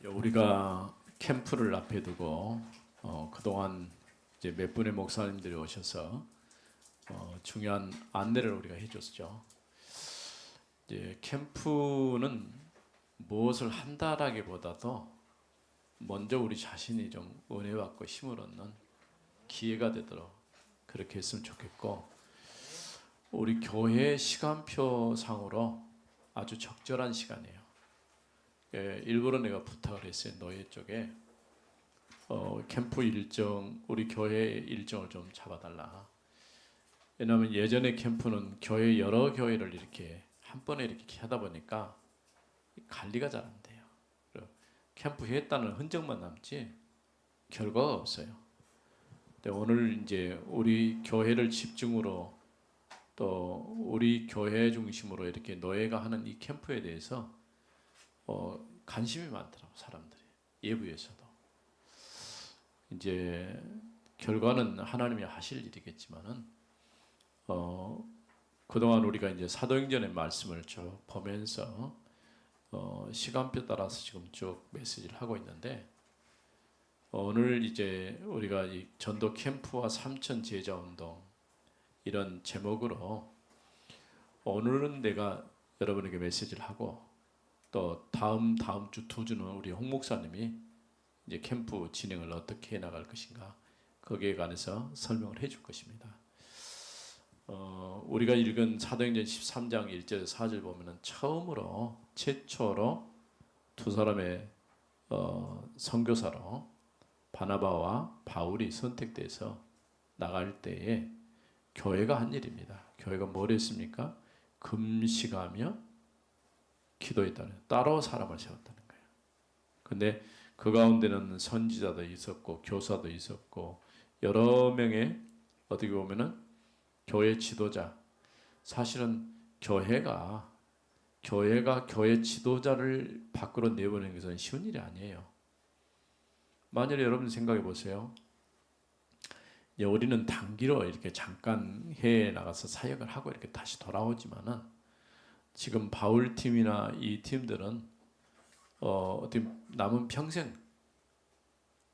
우리가 캠프를 앞에 두고 그동안 이제 몇 분의 목사님들이 오셔서 중요한 안내를 우리가 해줬죠. 이제 캠프는 무엇을 한다라기보다도 먼저 우리 자신이 좀 은혜 받고 힘을 얻는 기회가 되도록 그렇게 했으면 좋겠고, 우리 교회 시간표 상으로 아주 적절한 시간이에요. 일부러 내가 부탁을 했어요. 노예 쪽에 캠프 일정, 우리 교회 일정을 좀 잡아달라. 왜냐하면 예전에 캠프는 교회 여러 교회를 이렇게 한 번에 이렇게 하다 보니까 관리가 잘 안 돼요. 캠프 했다는 흔적만 남지 결과가 없어요. 근데 오늘 이제 우리 교회를 집중으로 또 우리 교회 중심으로 이렇게 노예가 하는 이 캠프에 대해서 관심이 많더라고, 사람들이. 예부에서도. 이제 결과는 하나님이 하실 일이겠지만은 그동안 우리가 이제 사도행전의 말씀을 쭉 보면서 시간표 따라서 지금 쭉 메시지를 하고 있는데, 오늘 이제 우리가 이 전도 캠프와 삼천 제자 운동 이런 제목으로 오늘은 내가 여러분에게 메시지를 하고, 또 다음 주 두 주는 우리 홍 목사님이 이제 캠프 진행을 어떻게 해 나갈 것인가, 거기에 관해서 설명을 해줄 것입니다. 우리가 읽은 사도행전 13장 1절에서 4절 보면은 최초로 두 사람의 선교사로 바나바와 바울이 선택돼서 나갈 때에 교회가 한 일입니다. 교회가 뭘 했습니까? 금식하며 기도했다는, 따로 사람을 세웠다는 거예요. 근데 그 가운데는 선지자도 있었고 교사도 있었고 여러 명의, 어떻게 보면은 교회 지도자, 사실은 교회가 교회 지도자를 밖으로 내보내는 것은 쉬운 일이 아니에요. 만약에 여러분 생각해 보세요. 우리는 단기로 이렇게 잠깐 해외에 나가서 사역을 하고 이렇게 다시 돌아오지만은, 지금 바울 팀이나 이 팀들은 어떻게 남은 평생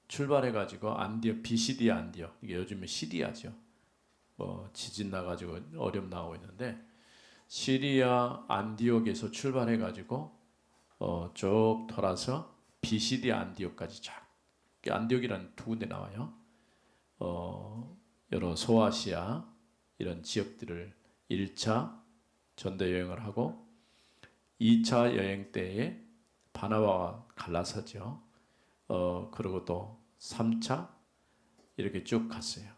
출발해가지고 안디옥, BCD 안디옥, 이게 요즘에 시리아죠. 지진 나가지고 어려움 나오고 있는데, 시리아 안디옥에서 출발해가지고 쭉 돌아서 BCD 안디옥까지 쫙, 안디옥이라는 두 군데 나와요. 여러 소아시아 이런 지역들을 1차 전도 여행을 하고, 2차 여행 때에 바나바와 갈라서죠. 그리고 또 3차 이렇게 쭉 갔어요.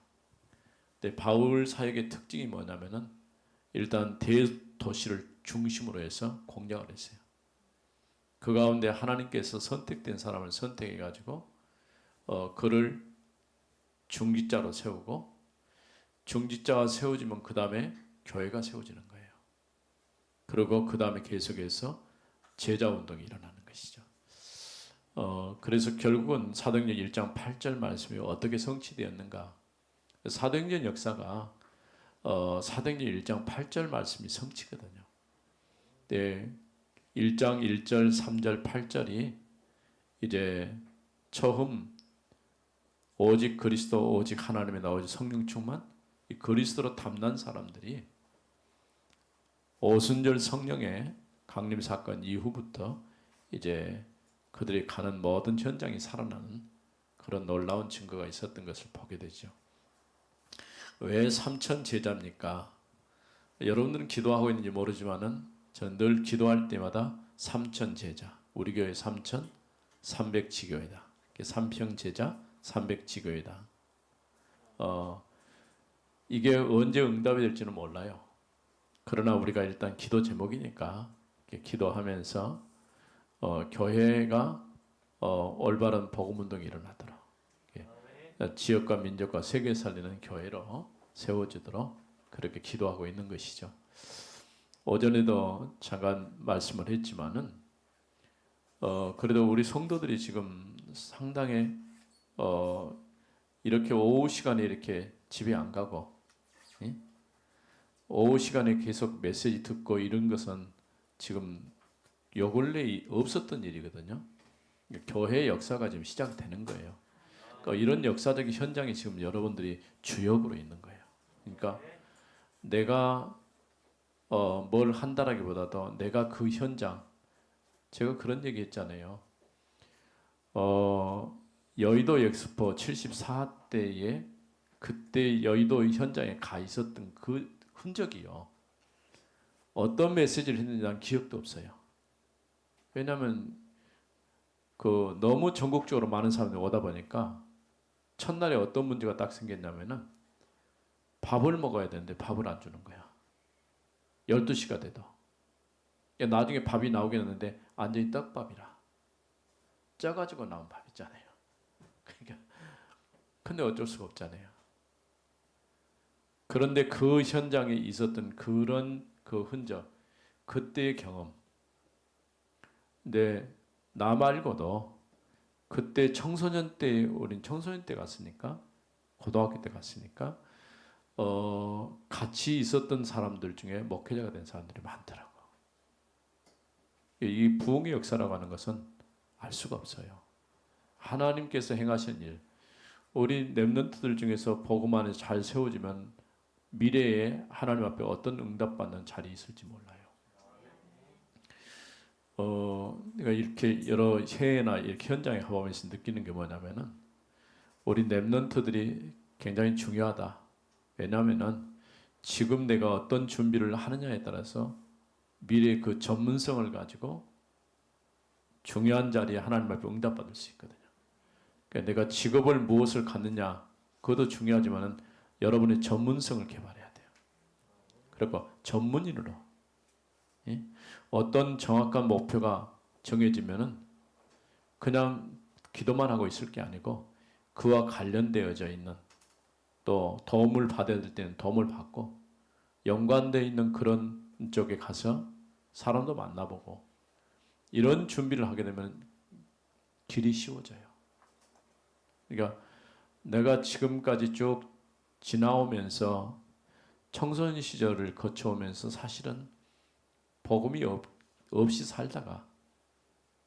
근데 바울 사역의 특징이 뭐냐면은, 일단 대도시를 중심으로 해서 공략을 했어요. 그 가운데 하나님께서 선택된 사람을 선택해 가지고 그를 중직자로 세우고, 중직자가 세워지면 그 다음에 교회가 세워지는 거예요. 그리고 그 다음에 계속해서 제자 운동이 일어나는 것이죠. 그래서 결국은 사도행전 1장 8절 말씀이 어떻게 성취되었는가? 사도행전 역사가 사도행전 1장 8절 말씀이 성취거든요. 네, 1장 1절, 3절, 8절이 이제 처음 오직 그리스도, 오직 하나님의 나, 오직 성령 충만, 이 그리스도로 탐난 사람들이 오순절 성령의 강림 사건 이후부터 이제 그들이 가는 모든 현장이 살아나는 그런 놀라운 증거가 있었던 것을 보게 되죠. 왜 삼천 제자입니까? 여러분들은 기도하고 있는지 모르지만은 저는 늘 기도할 때마다 삼천 제자, 우리 교회 3,300 지교회다. 삼평 제자, 300 지교회다. 이게 언제 응답이 될지는 몰라요. 그러나 우리가 일단 기도 제목이니까 기도하면서 교회가 올바른 복음 운동이 일어나도록, 지역과 민족과 세계 살리는 교회로 세워지도록 그렇게 기도하고 있는 것이죠. 오전에도 잠깐 말씀을 했지만은 그래도 우리 성도들이 지금 상당히 이렇게 오후 시간에 이렇게 집에 안 가고, 오후 시간에 계속 메시지 듣고 이런 것은 지금 요 근래 없었던 일이거든요. 교회의 역사가 지금 시작되는 거예요. 그러니까 이런 역사적인 현장이 지금 여러분들이 주역으로 있는 거예요. 그러니까 내가 뭘 한다라기보다도 내가 그 현장, 제가 그런 얘기 했잖아요. 여의도 엑스포 74대에 그때 여의도 현장에 가 있었던 그 흔적이요. 어떤 메시지를 했는지 난 기억도 없어요. 왜냐하면 그 너무 전국적으로 많은 사람들이 오다 보니까 첫날에 어떤 문제가 딱 생겼냐면은 밥을 먹어야 되는데 밥을 안 주는 거야. 12시가 돼도. 나중에 밥이 나오긴 했는데 완전히 떡밥이라. 쪄가지고 나온 밥 있잖아요. 그러니까 근데 어쩔 수가 없잖아요. 그런데 그 현장에 있었던 그런 그 흔적, 그때의 경험. 근데 나 말고도 그때 청소년 때, 우린 청소년 때 갔으니까, 고등학교 때 갔으니까, 같이 있었던 사람들 중에 목회자가 된 사람들이 많더라고. 이 부흥의 역사라고 하는 것은 알 수가 없어요. 하나님께서 행하신 일, 우리 렘넌트들 중에서 복음 안에 잘 세워지면 미래에 하나님 앞에 어떤 응답받는 자리에 있을지 몰라요. 내가 이렇게 여러 해외나 이렇게 현장에 가보면서 느끼는 게 뭐냐면은 우리 렘넌트들이 굉장히 중요하다. 왜냐하면은 지금 내가 어떤 준비를 하느냐에 따라서 미래의 그 전문성을 가지고 중요한 자리에 하나님 앞에 응답받을 수 있거든요. 그러니까 내가 직업을 무엇을 갖느냐 그것도 중요하지만은 여러분의 전문성을 개발해야 돼요. 그리고 전문인으로 어떤 정확한 목표가 정해지면은 그냥 기도만 하고 있을 게 아니고 그와 관련되어져 있는 또 도움을 받아야 될 때는 도움을 받고 연관되어 있는 그런 쪽에 가서 사람도 만나보고 이런 준비를 하게 되면 길이 쉬워져요. 그러니까 내가 지금까지 쭉 지나오면서 청소년 시절을 거쳐오면서 사실은 복음이 없이 살다가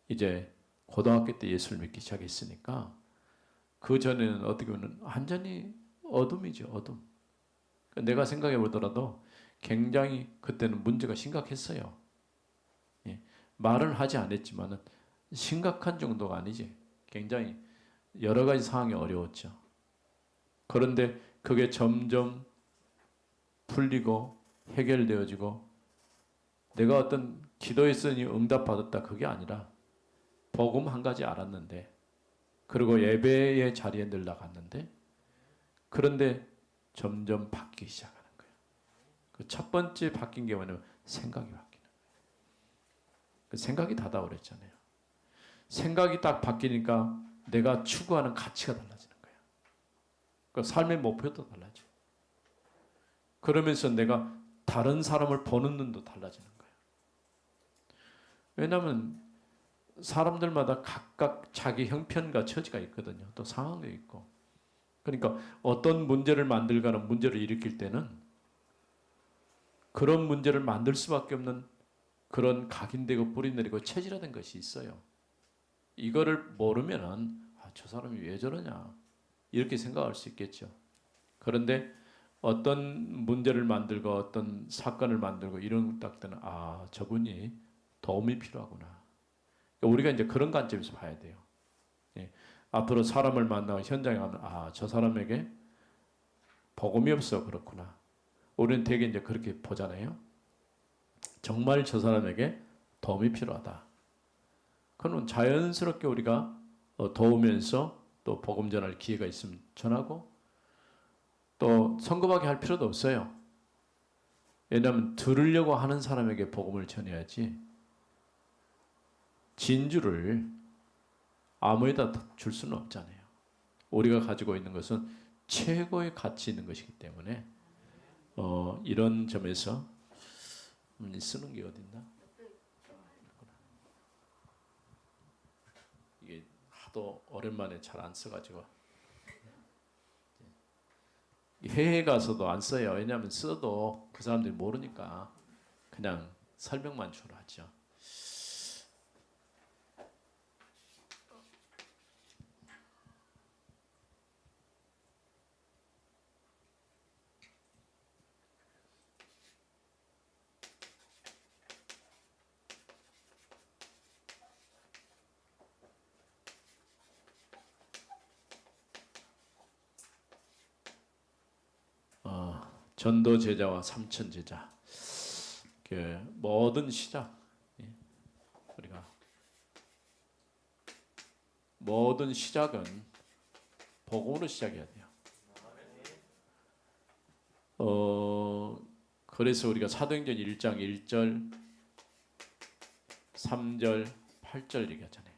이제 고등학교 때 예수를 믿기 시작했으니까 그 전에는 어떻게 보면 완전히 어둠이죠. 어둠. 내가 생각해 보더라도 굉장히 그때는 문제가 심각했어요. 예. 말을 하지 않았지만은 심각한 정도가 아니지. 굉장히 여러 가지 상황이 어려웠죠. 그런데 그게 점점 풀리고 해결되어지고 내가 어떤 기도했으니 응답받았다 그게 아니라 복음 한 가지 알았는데 그리고 예배의 자리에 늘 나갔는데 그런데 점점 바뀌기 시작하는 거예요. 그 첫 번째 바뀐 게 뭐냐면 생각이 바뀌는 거예요. 그 생각이 다다 그랬잖아요. 생각이 딱 바뀌니까 내가 추구하는 가치가 달라지는 거예요. 그 삶의 목표도 달라져. 그러면서 내가 다른 사람을 보는 눈도 달라지는 거예요. 왜냐하면 사람들마다 각각 자기 형편과 처지가 있거든요. 또 상황도 있고. 그러니까 어떤 문제를 만들거나 문제를 일으킬 때는 그런 문제를 만들 수밖에 없는 그런 각인되고 뿌리내리고 체질화된 것이 있어요. 이거를 모르면은 저 사람이 왜 저러냐 이렇게 생각할 수 있겠죠. 그런데 어떤 문제를 만들고 어떤 사건을 만들고 이런 딱 때는 저분이 도움이 필요하구나. 그러니까 우리가 이제 그런 관점에서 봐야 돼요. 예. 앞으로 사람을 만나고 현장에 가면 저 사람에게 복음이 없어 그렇구나. 우리는 되게 이제 그렇게 보잖아요. 정말 저 사람에게 도움이 필요하다. 그러면 자연스럽게 우리가 도우면서 또 복음 전할 기회가 있으면 전하고 또 성급하게 할 필요도 없어요. 왜냐하면 들으려고 하는 사람에게 복음을 전해야지 진주를 아무에다 줄 수는 없잖아요. 우리가 가지고 있는 것은 최고의 가치 있는 것이기 때문에 이런 점에서 쓰는 게 어딨나? 이게 하도 오랜만에 잘 안 써가지고 해외 가서도 안 써요. 왜냐하면 써도 그 사람들이 모르니까 그냥 설명만 주로 하죠. 전도 제자와 삼천 제자. 그 모든 시작, 우리가 모든 시작은 복음으로 시작해야 돼요. 그래서 우리가 사도행전 1장 1절, 3절, 8절 얘기하잖아요.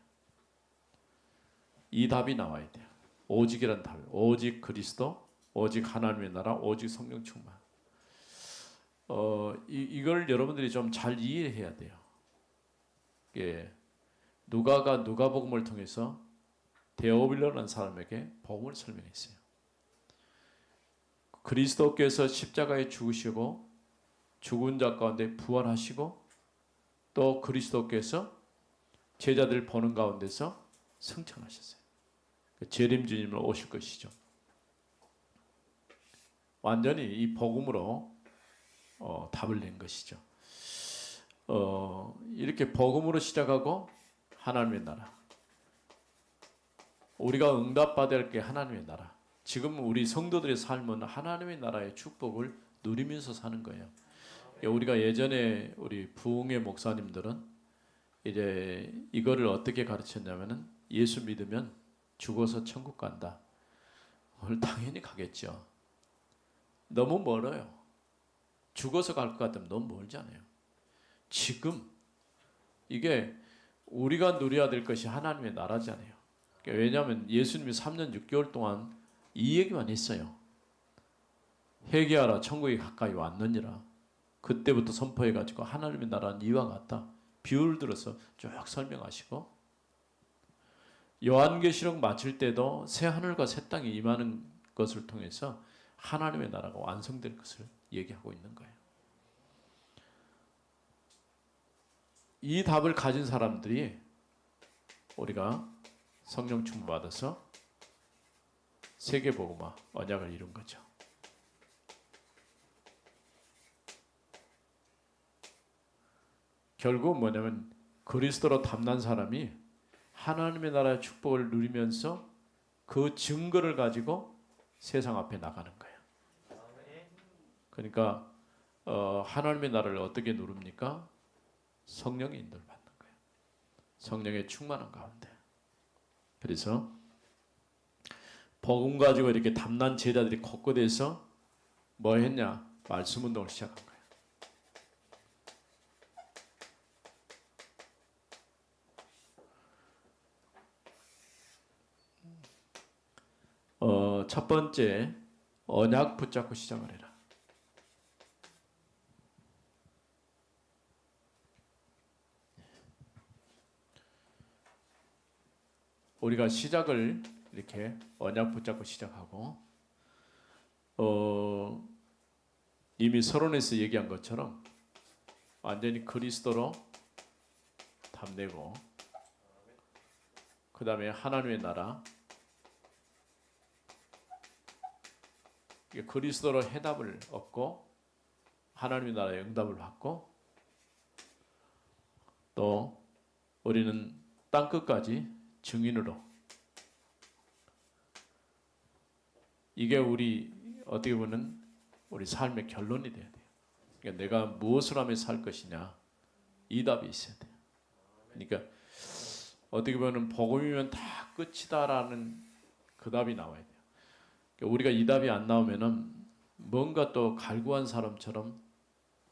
이 답이 나와야 돼요. 오직이란 답, 오직 그리스도, 오직 하나님의 나라, 오직 성령 충만. 이걸 여러분들이 좀 잘 이해해야 돼요. 예, 누가가 누가복음을 통해서 데오빌로라는 사람에게 복음을 설명했어요. 그리스도께서 십자가에 죽으시고 죽은 자 가운데 부활하시고 또 그리스도께서 제자들 보는 가운데서 승천하셨어요. 재림 주님으로 오실 것이죠. 완전히 이 복음으로 답을 낸 것이죠. 이렇게 복음으로 시작하고 하나님의 나라. 우리가 응답받아야 할 게 하나님의 나라. 지금 우리 성도들의 삶은 하나님의 나라의 축복을 누리면서 사는 거예요. 우리가 예전에 우리 부흥회 목사님들은 이제 이거를 어떻게 가르쳤냐면은 예수 믿으면 죽어서 천국 간다. 오늘 당연히 가겠죠. 너무 멀어요. 죽어서 갈 것 같으면 너무 멀잖아요. 지금 이게 우리가 누려야 될 것이 하나님의 나라잖아요. 왜냐하면 예수님이 3년 6개월 동안 이 얘기만 했어요. 회개하라, 천국이 가까이 왔느니라. 그때부터 선포해가지고 하나님의 나라는 이와 같다. 비유를 들어서 쭉 설명하시고 요한계시록 마칠 때도 새 하늘과 새 땅이 임하는 것을 통해서 하나님의 나라가 완성될 것을 얘기하고 있는 거예요. 이 답을 가진 사람들이 우리가 성령 충만받아서 세계복음화 언약을 이룬 거죠. 결국 뭐냐면 그리스도로 탐난 사람이 하나님의 나라의 축복을 누리면서 그 증거를 가지고 세상 앞에 나가는 거예요. 그러니까 하나님의 나라를 어떻게 누릅니까? 성령의 인도를 받는 거예요. 성령의 충만한 가운데. 그래서 복음 가지고 이렇게 탐난 제자들이 곳곳에서 뭐 했냐? 말씀 운동을 시작한 거예요. 첫 번째, 언약 붙잡고 시작을 해라. 우리가 시작을 이렇게 언약 붙잡고 시작하고 이미 서론에서 얘기한 것처럼 완전히 그리스도로 답내고 그 다음에 하나님의 나라 그리스도로 해답을 얻고 하나님의 나라의 응답을 받고 또 우리는 땅끝까지 증인으로 이게 우리 어떻게 보면 우리 삶의 결론이 돼야 돼요. 그러니까 내가 무엇을 하며 살 것이냐 이 답이 있어야 돼요. 그러니까 어떻게 보면 복음이면 다 끝이다라는 그 답이 나와야 돼요. 그러니까 우리가 이 답이 안 나오면은 뭔가 또 갈구한 사람처럼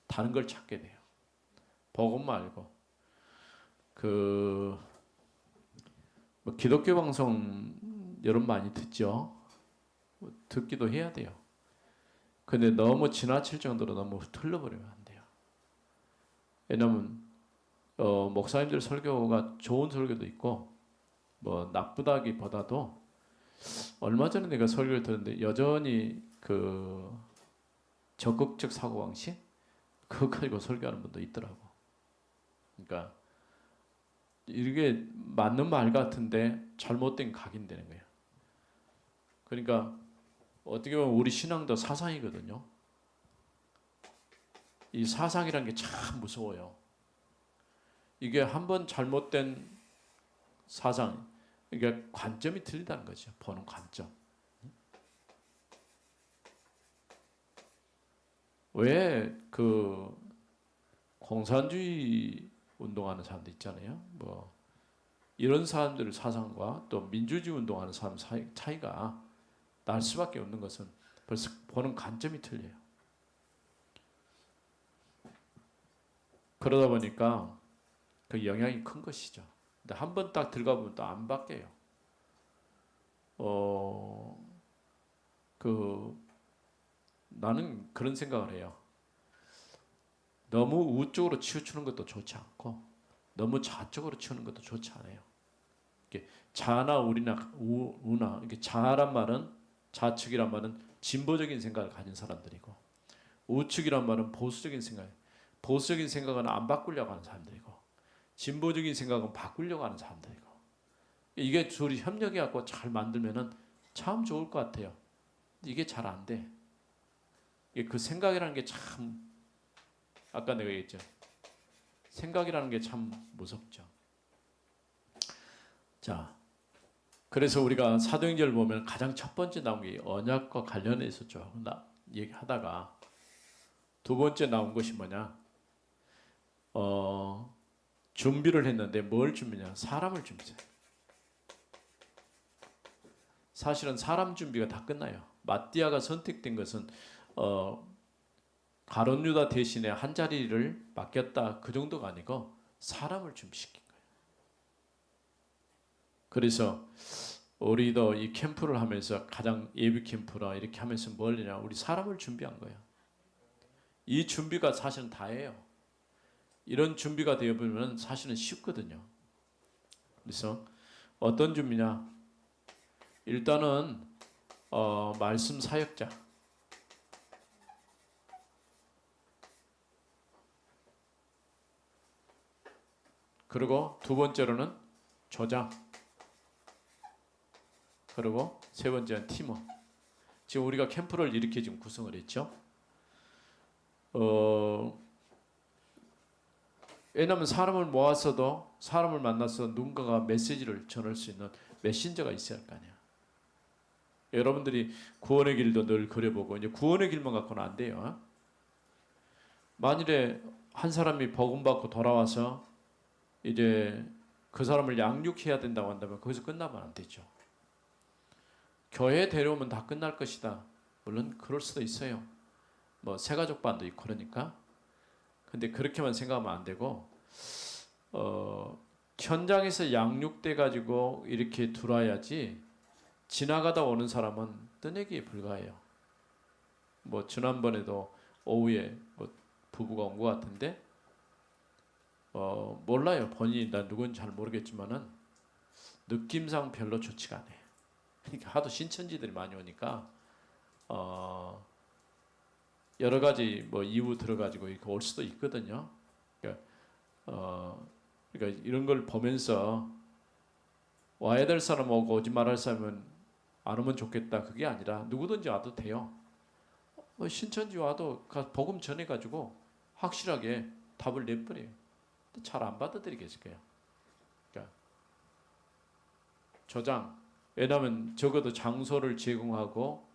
다른 걸 찾게 돼요. 복음 말고 뭐 기독교 방송 여러분 많이 듣죠? 듣기도 해야 돼요. 근데 너무 지나칠 정도로 너무 틀려버리면 안 돼요. 왜냐면 목사님들 설교가 좋은 설교도 있고 뭐 나쁘다기보다도 얼마 전에 내가 설교를 들었는데 여전히 그 적극적 사고방식 그거 가지고 설교하는 분도 있더라고. 그러니까 이게 맞는 말 같은데 잘못된 각인되는 거예요. 그러니까 어떻게 보면 우리 신앙도 사상이거든요. 이 사상이라는 게 참 무서워요. 이게 한번 잘못된 사상, 그러니까 관점이 틀리다는 거죠. 보는 관점. 왜 그 공산주의 운동하는 사람들 있잖아요. 뭐 이런 사람들 사상과 또 민주주의 운동하는 사람 차이가 날 수밖에 없는 것은 벌써 보는 관점이 틀려요. 그러다 보니까 그 영향이 큰 것이죠. 근데 한 번 딱 들어가 보면 또 안 바뀌어요. 나는 그런 생각을 해요. 너무 우쪽으로 치우치는 것도 좋지 않고 너무 좌쪽으로 치우는 것도 좋지 않아요. 이게 자나 우나 이게 자란 말은 좌측이란 말은 진보적인 생각을 가진 사람들이고 우측이란 말은 보수적인 생각. 보수적인 생각은 안 바꾸려고 하는 사람들이고 진보적인 생각은 바꾸려고 하는 사람들이고 이게 둘이 협력해 갖고 잘 만들면은 참 좋을 것 같아요. 이게 잘 안 돼. 그 생각이라는 게 참 아까 내가 얘기했죠. 생각이라는 게 참 무섭죠. 자, 그래서 우리가 사도행전을 보면 가장 첫 번째 나온 게 언약과 관련해서 조금 얘기하다가 두 번째 나온 것이 뭐냐? 준비를 했는데 뭘 준비냐? 사람을 준비해요. 사실은 사람 준비가 다 끝나요. 마띠아가 선택된 것은 가룟 유다 대신에 한 자리를 맡겼다 그 정도가 아니고 사람을 준비시킨 거예요. 그래서 우리도 이 캠프를 하면서 가장 예비 캠프라 이렇게 하면서 뭘 했냐? 우리 사람을 준비한 거예요. 이 준비가 사실은 다예요. 이런 준비가 되어보면 사실은 쉽거든요. 그래서 어떤 준비냐? 일단은 말씀 사역자. 그리고 두 번째로는 조장. 그리고 세 번째는 팀원. 지금 우리가 캠프를 이렇게 지금 구성을 했죠. 왜냐하면 사람을 모아서도 사람을 만나서 누군가가 메시지를 전할 수 있는 메신저가 있어야 할 거 아니야. 여러분들이 구원의 길도 늘 그려보고 이제 구원의 길만 갖고는 안 돼요. 만일에 한 사람이 복음 받고 돌아와서 이제 그 사람을 양육해야 된다고 한다면 거기서 끝나면 안 되죠. 교회에 데려오면 다 끝날 것이다. 물론 그럴 수도 있어요. 뭐 새가족반도 있고 그러니까. 근데 그렇게만 생각하면 안 되고 현장에서 양육돼 가지고 이렇게 들어와야지 지나가다 오는 사람은 떠내기에 불과해요. 뭐 지난번에도 오후에 뭐 부부가 온 것 같은데 몰라요. 본인이 난 누군지 잘 모르겠지만은 느낌상 별로 좋지가 않아요. 그러니까 하도 신천지들이 많이 오니까 여러 가지 뭐 이유 들어가지고 이렇게 올 수도 있거든요. 그러니까 이런 걸 보면서 와야 될 사람 오고 오지 말할 사람은 안 오면 좋겠다. 그게 아니라 누구든지 와도 돼요. 신천지 와도 복음 전해가지고 확실하게 답을 내버려요. 잘 안 받아들이겠을 거예요. 그러니까 조장. 왜냐하면 적어도 장소를 제공하고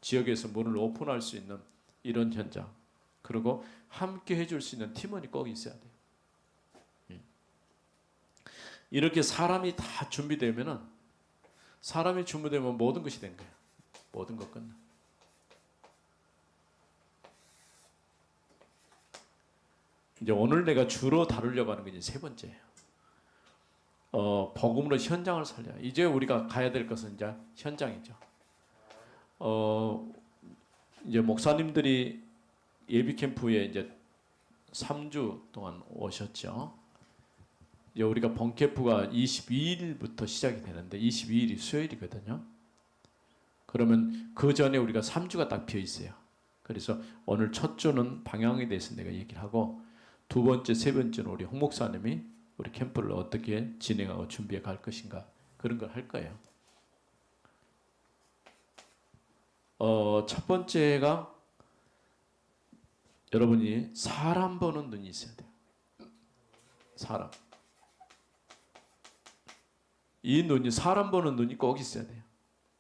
지역에서 문을 오픈할 수 있는 이런 현장. 그리고 함께 해줄 수 있는 팀원이 꼭 있어야 돼요. 이렇게 사람이 다 준비되면은 사람이 준비되면 모든 것이 된 거예요. 모든 것 끝나. 이제 오늘 내가 주로 다루려고 하는 게 이제 세 번째예요. 복음으로 현장을 살려. 이제 우리가 가야 될 것은 이제 현장이죠. 이제 목사님들이 예비 캠프에 이제 3주 동안 오셨죠. 이제 우리가 본 캠프가 22일부터 시작이 되는데 22일이 수요일이거든요. 그러면 그 전에 우리가 3주가 딱 비어 있어요. 그래서 오늘 첫 주는 방향에 대해서 내가 얘기를 하고 두 번째, 세 번째는 우리 홍 목사님이 우리 캠프를 어떻게 진행하고 준비해 갈 것인가 그런 걸 할 거예요. 첫 번째가 여러분이 사람 보는 눈이 있어야 돼요. 사람. 이 눈이 사람 보는 눈이 꼭 있어야 돼요.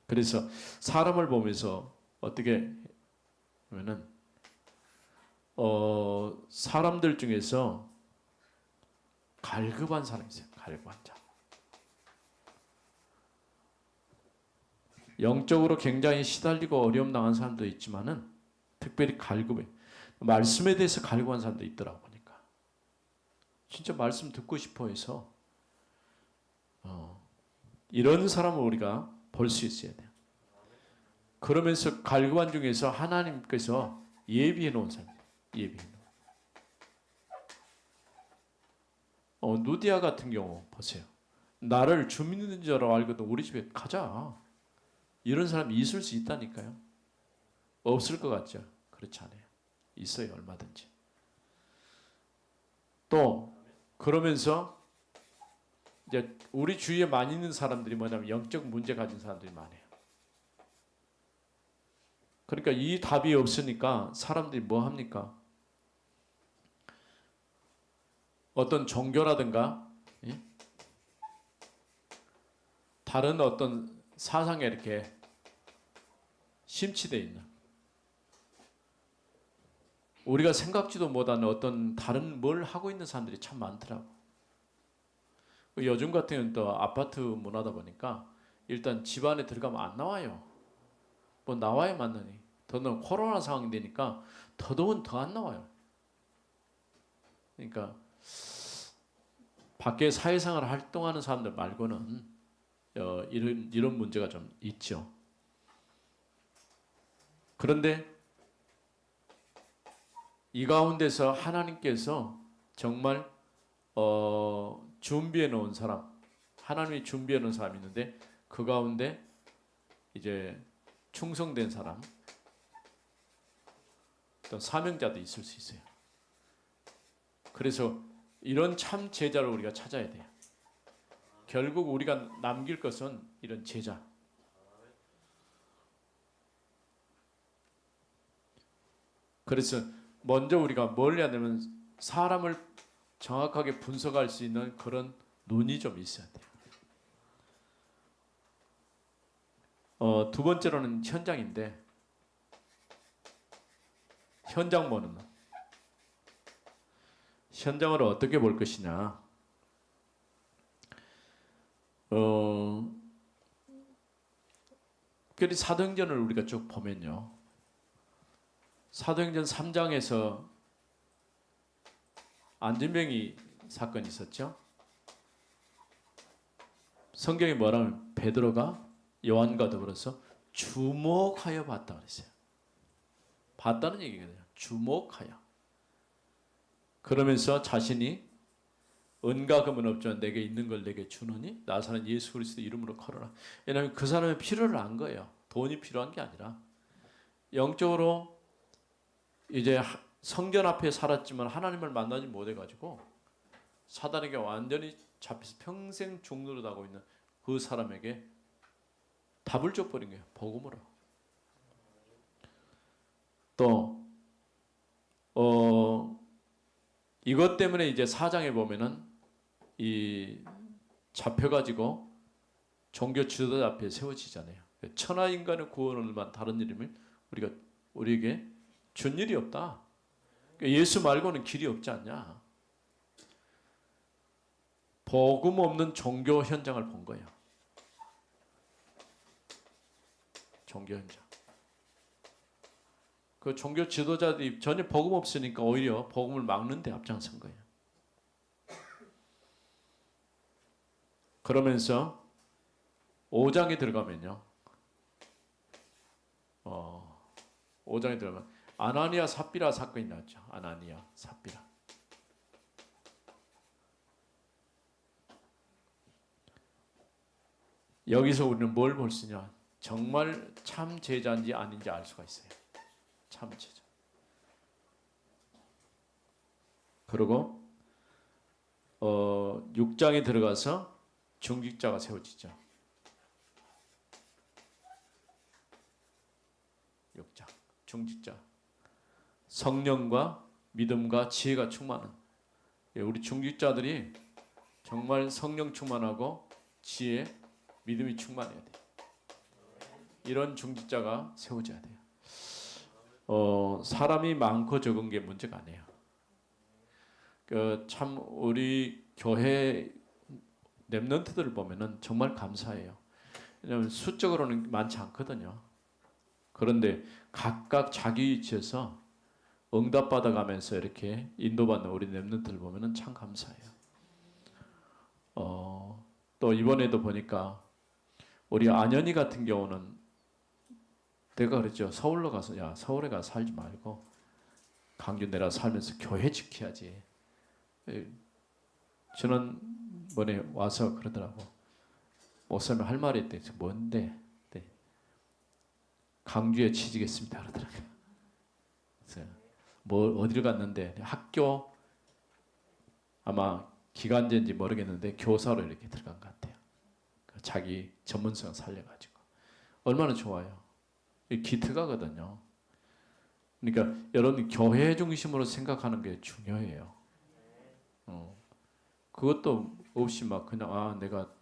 그래서 사람을 보면서 어떻게 그러면은 사람들 중에서 갈급한 사람이 있어요. 갈급한 자. 영적으로 굉장히 시달리고 어려움 당한 사람도 있지만은 특별히 갈급해. 말씀에 대해서 갈급한 사람도 있더라고 보니까. 진짜 말씀 듣고 싶어 해서 이런 사람을 우리가 볼 수 있어야 돼요. 그러면서 갈급한 중에서 하나님께서 예비해 놓은 사람, 예비해 놓은. 누디아 같은 경우 보세요. 나를 주민인 줄 알고도 우리 집에 가자. 이런 사람이 있을 수 있다니까요. 없을 것 같죠? 그렇지 않아요. 있어요, 얼마든지. 또 그러면서 이제 우리 주위에 많이 있는 사람들이 뭐냐면 영적 문제 가진 사람들이 많아요. 그러니까 이 답이 없으니까 사람들이 뭐 합니까? 어떤 종교라든가 다른 어떤 사상에 이렇게 심취되어 있는 우리가 생각지도 못하는 어떤 다른 뭘 하고 있는 사람들이 참 많더라고. 요즘 같은 경우는 또 아파트 문화다 보니까 일단 집 안에 들어가면 안 나와요. 뭐 나와야 맞느니. 더는 코로나 상황이 되니까 더더운 더 안 나와요. 그러니까 밖에 사회생활 활동하는 사람들 말고는 이런 문제가 좀 있죠. 그런데 이 가운데서 하나님께서 정말 준비해 놓은 사람, 하나님이 준비해 놓은 사람이 있는데 그 가운데 이제 충성된 사람, 또 사명자도 있을 수 있어요. 그래서 이런 참 제자를 우리가 찾아야 돼요. 결국 우리가 남길 것은 이런 제자. 그래서 먼저 우리가 뭘 해야 되면 사람을 정확하게 분석할 수 있는 그런 눈이 좀 있어야 돼요. 두 번째로는 현장인데 현장 보는 것. 현장을 어떻게 볼 것이냐. 특별히 사도행전을 우리가 쭉 보면요. 사도행전 3장에서 안진뱅이 사건이 있었죠. 성경이 뭐라면 베드로가 요한과 더불어서 주목하여 봤다 그랬어요. 봤다는 얘기거든요. 주목하여. 그러면서 자신이 은과 금은 없지만 내게 있는 걸 내게 주노니 나사렛 예수 그리스도 이름으로 걸어라. 왜냐하면 그 사람의 필요를 안 거예요. 돈이 필요한 게 아니라 영적으로 이제 성전 앞에 살았지만 하나님을 만나지 못해가지고 사단에게 완전히 잡혀서 평생 종노릇하고 있는 그 사람에게 답을 줘버린 거예요. 복음으로. 또 이것 때문에 이제 4장에 보면은 이 잡혀가지고 종교 지도자 앞에 세워지잖아요. 천하 인간의 구원을만 다른 이름을 우리에게 준 일이 없다. 예수 말고는 길이 없지 않냐. 복음 없는 종교 현장을 본 거예요. 종교 현장. 그 종교 지도자들이 전혀 복음 없으니까 오히려 복음을 막는 데 앞장선 거예요. 그러면서 5장에 들어가면요. 5장에 들어가면 아나니아 삽비라 사건이 나왔죠. 아나니아 삽비라. 여기서 우리는 뭘 볼 수 있냐? 정말 참 제자인지 아닌지 알 수가 있어요. 참 제자. 그리고 6장에 들어가서 중직자가 세워지죠. 6장 중직자. 성령과 믿음과 지혜가 충만한 우리 중직자들이 정말 성령 충만하고 지혜, 믿음이 충만해야 돼요. 이런 중직자가 세워져야 돼요. 사람이 많고 적은 게 문제가 아니에요. 참 우리 교회 렘넌트들을 보면은 정말 감사해요. 왜냐하면 수적으로는 많지 않거든요. 그런데 각각 자기 위치에서 응답받아 가면서 이렇게 인도받는 우리 렘넌트를 보면은 참 감사해요. 또 이번에도 보니까 우리 안연이 같은 경우는 내가 그랬죠. 서울로 가서 야 서울에 가서 살지 말고 강주 내려 살면서 교회 지켜야지. 저는 이번에 와서 그러더라고. 목사님 할 말이 있대. 뭔데? 네. 강주에 취직했습니다. 그러더라고요. 그래서 뭐 어디를 갔는데 학교 아마 기간제인지 모르겠는데 교사로 이렇게 들어간 것 같아요. 자기 전문성 살려가지고 얼마나 좋아요. 이 기특하거든요. 그러니까 여러분 교회 중심으로 생각하는 게 중요해요. 그것도 없이 막 그냥 내가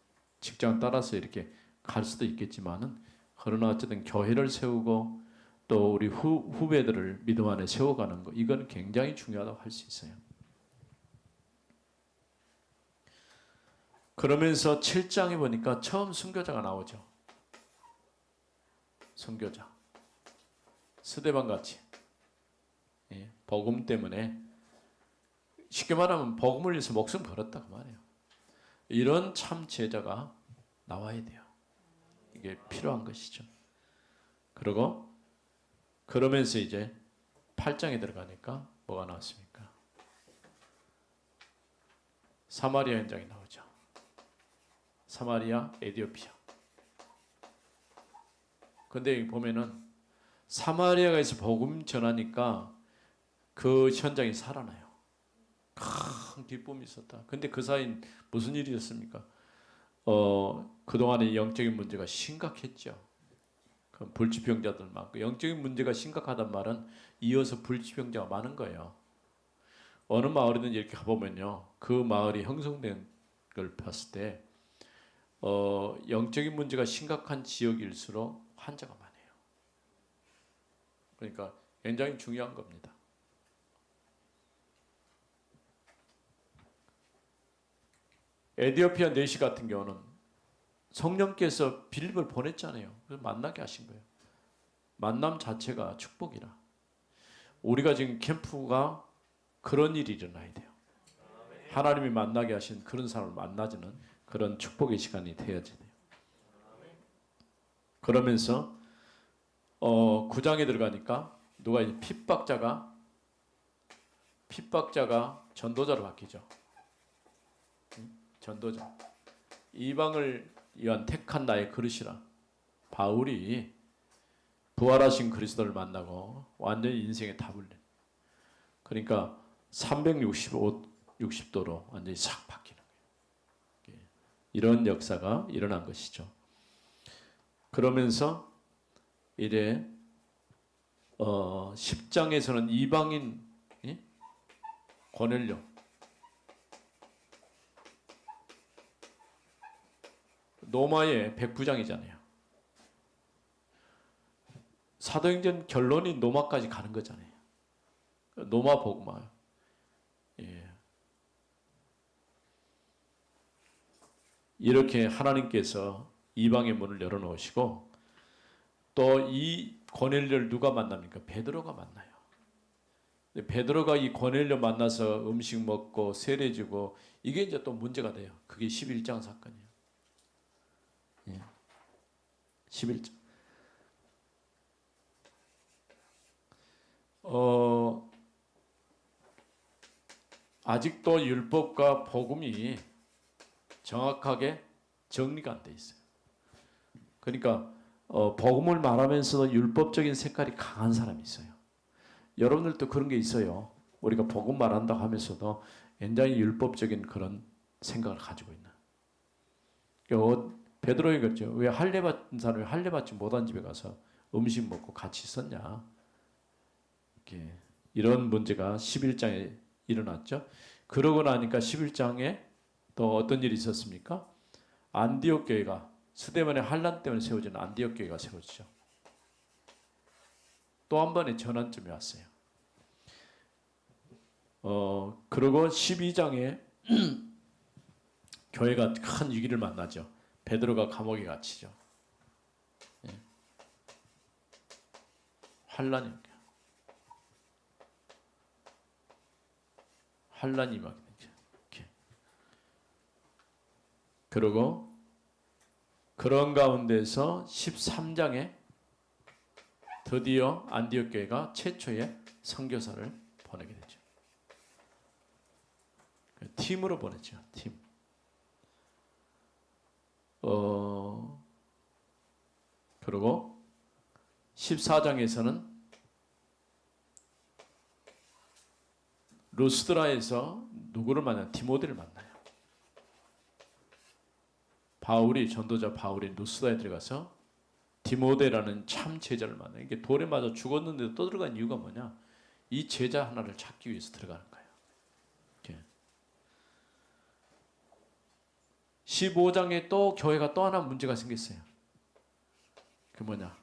직장 따라서 이렇게 갈 수도 있겠지만은 그러나 어쨌든 교회를 세우고 또 우리 후배들을 믿음 안에 세워가는 거 이건 굉장히 중요하다고 할 수 있어요. 그러면서 7장에 보니까 처음 순교자가 나오죠. 순교자. 스데반 같이 복음 때문에 쉽게 말하면 복음을 위해서 목숨 걸었다 그 말이에요. 이런 참 제자가 나와야 돼요. 이게 필요한 것이죠. 그리고 그러면서 이제 8장에 들어가니까 뭐가 나왔습니까? 사마리아 현장이 나오죠. 사마리아, 에디오피아. 근데 여기 보면은 사마리아에서 복음 전하니까 그 현장이 살아나요. 큰 기쁨이 있었다. 근데 그 사이 무슨 일이었습니까? 그동안의 영적인 문제가 심각했죠. 불치병자들 많고 영적인 문제가 심각하단 말은 이어서 불치병자가 많은 거예요. 어느 마을이든 이렇게 가보면요. 그 마을이 형성된 걸 봤을 때 영적인 문제가 심각한 지역일수록 환자가 많아요. 그러니까 굉장히 중요한 겁니다. 에디오피아 내시 같은 경우는 성령께서 빌립을 보냈잖아요. 그래서 만나게 하신 거예요. 만남 자체가 축복이라. 우리가 지금 캠프가 그런 일이 일어나야 돼요. 하나님이 만나게 하신 그런 사람을 만나주는 그런 축복의 시간이 되어야 돼요. 그러면서 9장에 들어가니까 누가 이제 핍박자가 전도자로 바뀌죠. 전도자. 이방을 위한 택한 나의 그릇이라. 바울이 부활하신 그리스도를 만나고 완전히 인생의 답을 내. 그러니까 360도로 완전히 싹 바뀌는 거예요. 이런 역사가 일어난 것이죠. 그러면서 이래 10장에서는 이방인 고넬료 노마의 백부장이잖아요. 사도행전 결론이 노마까지 가는 거잖아요. 노마 복마. 이렇게 하나님께서 이방의 문을 열어놓으시고 또 이 고넬료를 누가 만납니까? 베드로가 만나요. 베드로가 이 고넬료 만나서 음식 먹고 세례 주고 이게 이제 또 문제가 돼요. 그게 11장 사건이에요. 11장. 아직도 율법과 복음이 정확하게 정리가 안 돼 있어요. 그러니까 복음을 말하면서도 율법적인 색깔이 강한 사람이 있어요. 여러분들도 그런 게 있어요. 우리가 복음 말한다고 하면서도 굉장히 율법적인 그런 생각을 가지고 있는. 베드로가 그랬죠. 왜 할례 받은 사람이 할례 받지 못한 집에 가서 음식 먹고 같이 있었냐. 이렇게 이런 문제가 11장에 일어났죠. 그러고 나니까 11장에 또 어떤 일이 있었습니까? 안디옥 교회가 스데반의 환란 때문에 세워진 안디옥 교회가 세워지죠. 또 한 번의 전환점이 왔어요. 그리고 12장에 교회가 큰 위기를 만나죠. 베드로가 감옥에 갇히죠. 예. 환란이 임하게 되죠. 이렇게. 그리고 그런 가운데서 13장에 드디어 안디옥 교회가 최초의 선교사를 보내게 되죠. 팀으로 보냈죠. 팀. 그리고 14장에서는 루스드라에서 누구를 만나요? 디모데를 만나요. 전도자 바울이 루스드라에 들어가서 디모데라는 참 제자를 만나요. 이게 돌에 맞아 죽었는데도 또 들어간 이유가 뭐냐? 이 제자 하나를 찾기 위해서 들어가는 거예요. 이렇게. 15장에 또 교회가 또 하나 문제가 생겼어요. 그 뭐냐?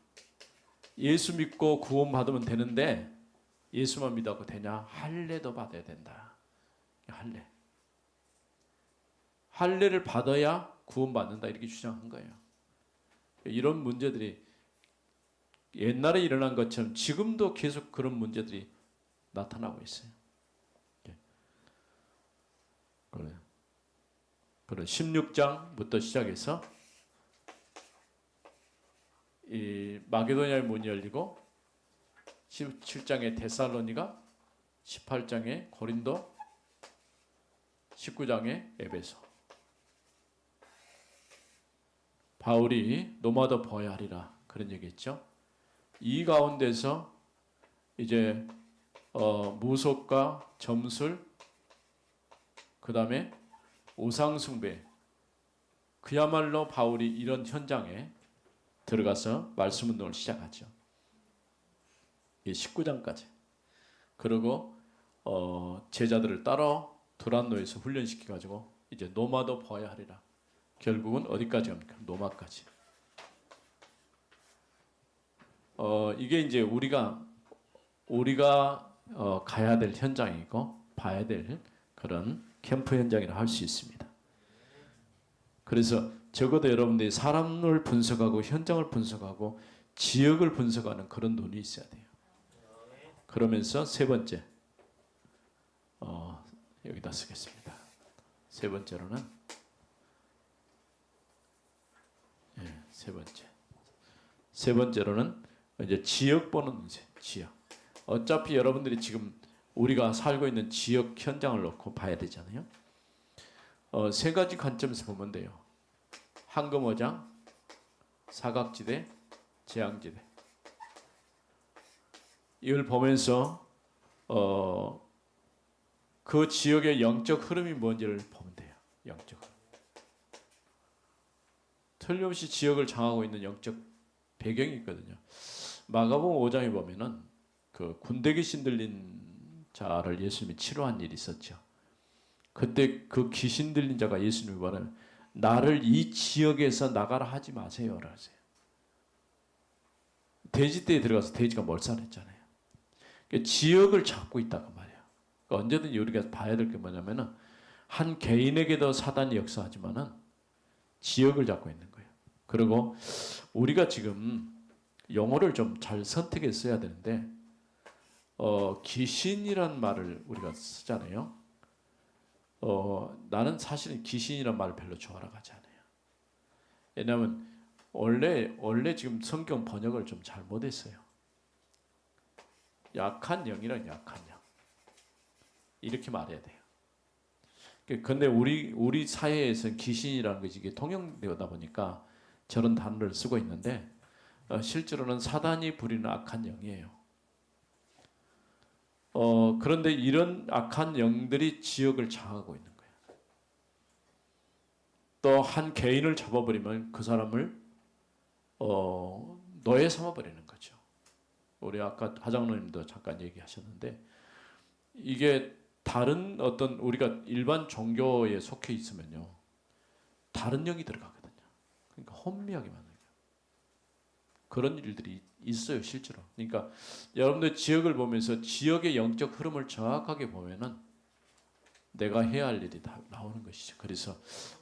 예수 믿고 구원 받으면 되는데 예수만 믿어도 되냐? 할례도 받아야 된다. 할례를 받아야 구원받는다 이렇게 주장한 거예요. 이런 문제들이 옛날에 일어난 것처럼 지금도 계속 그런 문제들이 나타나고 있어요. 그래요. 16장부터 시작해서 이 마게도냐의 문이 열리고 17장에 데살로니가, 18장에 고린도, 19장에 에베소. 바울이 노마드 보아야 하리라 그런 얘기했죠. 이 가운데서 이제 무속과 점술, 그 다음에 우상숭배, 그야말로 바울이 이런 현장에 들어가서 말씀 운동을 시작하죠. 19장까지. 그리고 제자들을 따라 두란노에서 훈련시켜가지고 이제 노마도 보아야 하리라. 결국은 어디까지 갑니까? 노마까지. 이게 이제 우리가 가야 될 현장이고 봐야 될 그런 캠프 현장이라 할 수 있습니다. 그래서 적어도 여러분들이 사람을 분석하고 현장을 분석하고 지역을 분석하는 그런 눈이 있어야 돼요. 그러면서 세 번째, 여기다 쓰겠습니다. 세 번째로는 이제 지역 보는 문제. 지역. 어차피 여러분들이 지금 우리가 살고 있는 지역 현장을 놓고 봐야 되잖아요. 세 가지 관점에서 보면 돼요. 황금어장, 사각지대, 재앙지대. 이걸 보면서 그 지역의 영적 흐름이 뭔지를 보면 돼요. 영적 흐름. 틀림없이 지역을 장하고 있는 영적 배경이 있거든요. 마가복음 5장에 보면은 그 군대 귀신 들린 자를 예수님이 치료한 일이 있었죠. 그때 그 귀신 들린 자가 예수님이 말하는 나를 이 지역에서 나가라 하지 마세요라고 하세요. 돼지떼에 들어가서 돼지가 몰살했잖아요. 그러니까 지역을 잡고 있다고 말이에요. 그러니까 언제든지 우리가 봐야 될 게 뭐냐면은 한 개인에게도 사단이 역사하지만은 지역을 잡고 있는 거예요. 그리고 우리가 지금 용어를 좀 잘 선택해 써야 되는데 귀신이란 말을 우리가 쓰잖아요. 나는 사실은 귀신이란 말을 별로 좋아하지 않아요. 왜냐하면 원래 지금 성경 번역을 좀 잘못했어요. 약한 영이란 약한 영 이렇게 말해야 돼요. 근데 우리 사회에서는 귀신이라는 것이 이게 통용되다 보니까 저런 단어를 쓰고 있는데 실제로는 사단이 부리는 악한 영이에요. 그런데 이런 악한 영들이 지역을 장하고 있는 거예요. 또 한 개인을 잡아버리면 그 사람을 노예 삼아버리는 거죠. 우리 아까 하장로님도 잠깐 얘기하셨는데 이게 다른 어떤 우리가 일반 종교에 속해 있으면요 다른 영이 들어가거든요. 그러니까 혼미하게 만들어요. 그런 일들이 있어요, 실제로. 그러니까 여러분들 지역을 보면서 지역의 영적 흐름을 정확하게 보면은 내가 해야 할 일이 다 나오는 것이죠. 그래서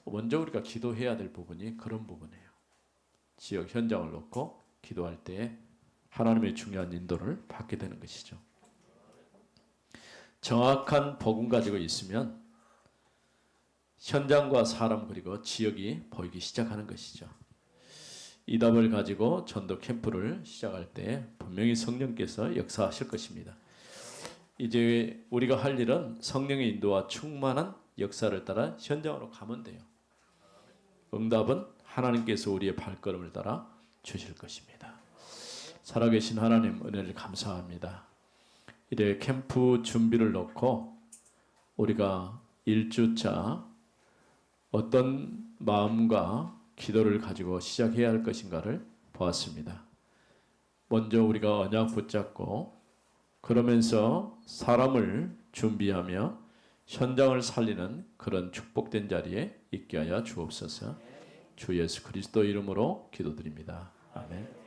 먼저 우리가 기도해야 될 부분이 그런 부분이에요. 지역 현장을 놓고 기도할 때 하나님의 중요한 인도를 받게 되는 것이죠. 정확한 복음 가지고 있으면 현장과 사람 그리고 지역이 보이기 시작하는 것이죠. 이 답을 가지고 전도 캠프를 시작할 때 분명히 성령께서 역사하실 것입니다. 이제 우리가 할 일은 성령의 인도와 충만한 역사를 따라 현장으로 가면 돼요. 응답은 하나님께서 우리의 발걸음을 따라 주실 것입니다. 살아계신 하나님 은혜를 감사합니다. 이제 캠프 준비를 놓고 우리가 1주차 어떤 마음과 기도를 가지고 시작해야 할 것인가를 보았습니다. 먼저 우리가 언약 붙잡고 그러면서 사람을 준비하며 현장을 살리는 그런 축복된 자리에 있게 하여 주옵소서. 주 예수 그리스도 이름으로 기도드립니다. 아멘.